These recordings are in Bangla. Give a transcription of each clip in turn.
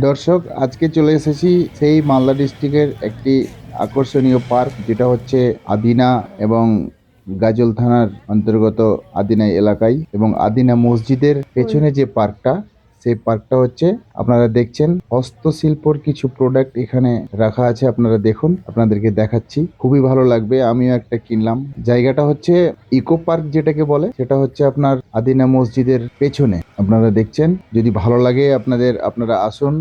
দর্শক, আজকে চলে এসেছি সেই মালদা ডিস্ট্রিক্টের একটি আকর্ষণীয় পার্ক, যেটা হচ্ছে আদিনা এবং গাজল থানার অন্তর্গত আদিনা এলাকায়, এবং আদিনা মসজিদের পেছনে যে পার্কটা, সেই পার্কটা হচ্ছে আপনারা দেখছেন হস্তশিল্পর কিছু প্রোডাক্ট এখানে রাখা আছে। আপনারা দেখুন, আপনাদেরকে দেখাচ্ছি, খুবই ভালো লাগবে। আমিও একটা কিনলাম। জায়গাটা হচ্ছে ইকো পার্ক যেটাকে বলে, সেটা হচ্ছে আপনার আদিনা মসজিদের পেছনে। আপনারা দেখছেন, যদি ভালো লাগে আপনারা আসুন।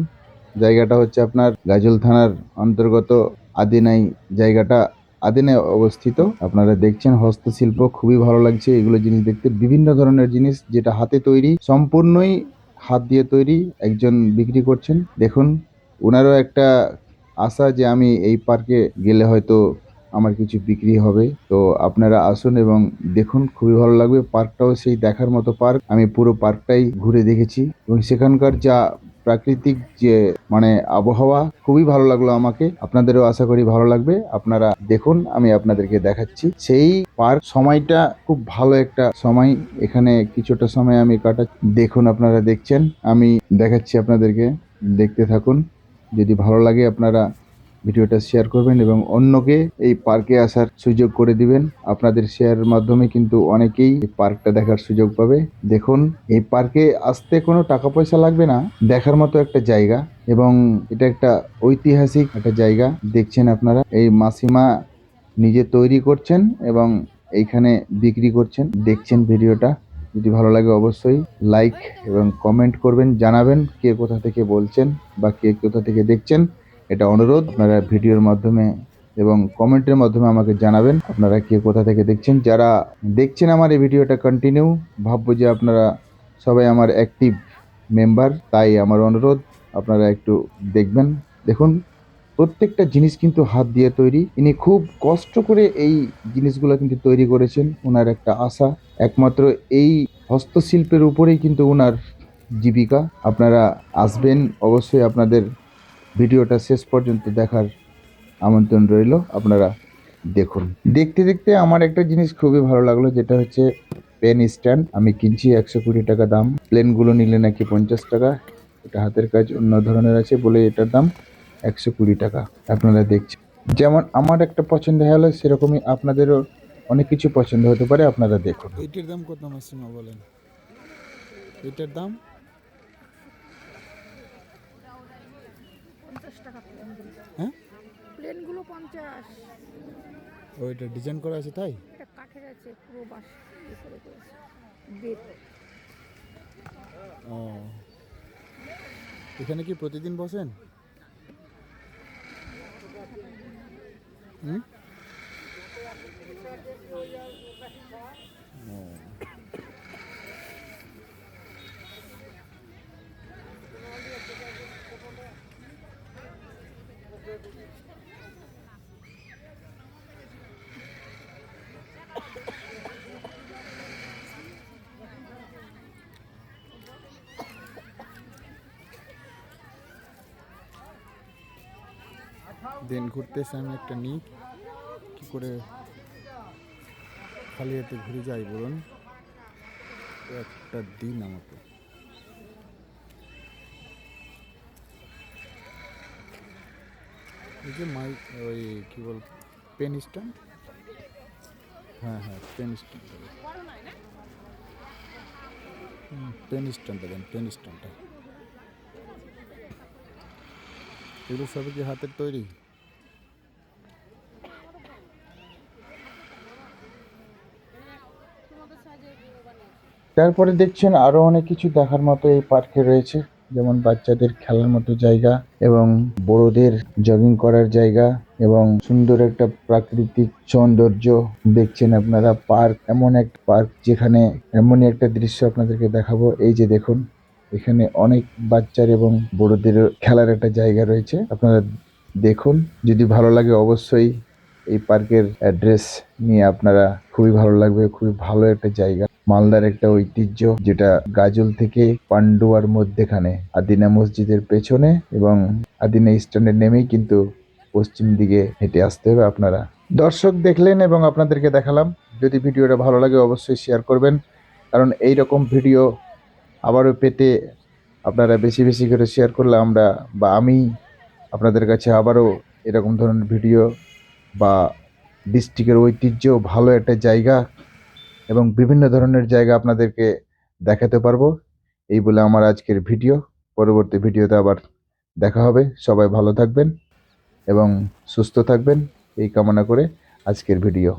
জায়গাটা হচ্ছে আপনার গাজল থানার অন্তর্গত আদিনাই। জায়গাটা আদিনায় অবস্থিত। আপনারা দেখছেন হস্তশিল্প, খুবই ভালো লাগছে এগুলো জিনিস দেখতে। বিভিন্ন ধরনের জিনিস যেটা হাতে তৈরি, সম্পূর্ণই হাত দিয়ে তৈরি, একজন বিক্রি করছেন। দেখুন, ওনারও একটা আশা যে আমি এই পার্কে গেলে হয়তো আমার কিছু বিক্রি হবে। তো আপনারা আসুন এবং দেখুন, খুবই ভালো লাগবে। পার্কটাও সেই দেখার মতো পার্ক। আমি পুরো পার্কটাই ঘুরে দেখেছি এবং সেখানকার যা প্রাকৃতিক যে মানে আবহাওয়া, খুবই ভালো লাগলো আমাকে। আপনাদেরও আশা করি ভালো লাগবে। আপনারা দেখুন, আমি আপনাদেরকে দেখাচ্ছি সেই পার্ক। সময়টা খুব ভালো একটা সময়, এখানে কিছুটা সময় আমি কাটাচ্ছি। দেখুন, আপনারা দেখছেন, আমি দেখাচ্ছি আপনাদেরকে, দেখতে থাকুন। যদি ভালো লাগে আপনারা ভিডিওটা শেয়ার করবেন এবং অন্যকে এই পার্কে আসার সুযোগ করে দিবেন। আপনাদের শেয়ারের মাধ্যমে কিন্তু অনেকেই এই পার্কটা দেখার সুযোগ পাবে। দেখুন, এই পার্কে আসতে কোনো টাকা পয়সা লাগবে না। দেখার মতো একটা জায়গা, এবং এটা একটা ঐতিহাসিক একটা জায়গা। দেখছেন আপনারা, এই মাসিমা নিজে তৈরি করছেন এবং এইখানে বিক্রি করছেন। দেখছেন ভিডিওটা, যদি ভালো লাগে অবশ্যই লাইক এবং কমেন্ট করবেন, জানাবেন কে কোথা থেকে বলছেন বা কে কোথা থেকে দেখছেন। এটা অনুরোধ, আপনারা ভিডিওর মাধ্যমে এবং কমেন্টের মাধ্যমে আমাকে জানাবেন আপনারা কে কোথা থেকে দেখছেন। যারা দেখছেন আমার এই ভিডিওটা কন্টিনিউ, ভাববো যে আপনারা সবাই আমার অ্যাক্টিভ মেম্বার, তাই আমার অনুরোধ আপনারা একটু দেখবেন। দেখুন, প্রত্যেকটা জিনিস কিন্তু হাত দিয়ে তৈরি। ইনি খুব কষ্ট করে এই জিনিসগুলো কিন্তু তৈরি করেছেন। ওনার একটা আশা, একমাত্র এই হস্তশিল্পের উপরেই কিন্তু ওনার জীবিকা। আপনারা আসবেন অবশ্যই। আপনাদের ভিডিওটা শেষ পর্যন্ত দেখার আমন্ত্রণ রইল। আপনারা দেখুন। দেখতে দেখতে আমার একটা জিনিস খুবই ভালো লাগলো, যেটা হচ্ছে পেন স্ট্যান্ড। আমি কিনছি 120 টাকা দাম। প্লেনগুলো নিলে নাকি 50 টাকা। এটা হাতের কাজ অন্য ধরনের আছে বলে এটার দাম 120 টাকা। আপনারা দেখছেন, যেমন আমার একটা পছন্দ হলো, সেরকমই আপনাদেরও অনেক কিছু পছন্দ হতে পারে। আপনারা দেখুন। এটার দাম কত মাসিমা বলেন? এটার দাম 50 টাকা প্লেনগুলো। হ্যাঁ, প্লেনগুলো 50। ওইটা ডিজাইন করা আছে তাই? এটা কাঠের আছে, পুরো বাঁশ দিয়ে করে করেছে। বেত। ও, এখানে কি প্রতিদিন বসেন? হুম? ও, দিন ঘুরতে এসে আমি একটা নিই, কি করে খালি হাতে ঘুরে যাই বলুন? একটা দিন আমাকে। এই যে ওই কি বল, পেন স্ট্যান্ড। হ্যাঁ হ্যাঁ, পেন স্ট্যান্ড। পেন স্ট্যান্ডটা দেন, পেন স্ট্যান্ডটা। এগুলো সবই কি হাতের তৈরি? তারপরে দেখছেন আরো অনেক কিছু দেখার মতো এই পার্কে রয়েছে, যেমন বাচ্চাদের খেলার মতো জায়গা এবং বড়দের জগিং করার জায়গা এবং সুন্দর একটা প্রাকৃতিক সৌন্দর্য। দেখছেন আপনারা, পার্ক, এমন এক পার্ক যেখানে এমনই একটা দৃশ্য আপনাদেরকে দেখাবো। এই যে দেখুন, এখানে অনেক বাচ্চার এবং বড়দের খেলার একটা জায়গা রয়েছে। আপনারা দেখুন, যদি ভালো লাগে অবশ্যই এই পার্কের অ্যাড্রেস নিয়ে আপনারা, খুবই ভালো লাগবে। খুবই ভালো একটা জায়গা, মালদার একটা ঐতিহ্য, যেটা গাজল থেকে পান্ডুয়ার মধ্যেখানে আদিনা মসজিদের পেছনে, এবং আদিনা স্ট্যান্ডে নেমেই কিন্তু পশ্চিম দিকে হেঁটে আসতে হবে। আপনারা দর্শক দেখলেন এবং আপনাদেরকে দেখালাম। যদি ভিডিওটা ভালো লাগে অবশ্যই শেয়ার করবেন, কারণ এই রকম ভিডিও আবারও পেতে আপনারা বেশি বেশি করে শেয়ার করলে আমরা বা আমি আপনাদের কাছে আবারও এরকম ধরনের ভিডিও বা ডিস্ট্রিক্টের ঐতিহ্য, ভালো একটা জায়গা এবং বিভিন্ন ধরনের জায়গা আপনাদেরকে দেখাতে পারবো। এই বলে আমার আজকের ভিডিও। পরবর্তী ভিডিওতে আবার দেখা হবে। সবাই ভালো থাকবেন এবং সুস্থ থাকবেন এই কামনা করে আজকের ভিডিও।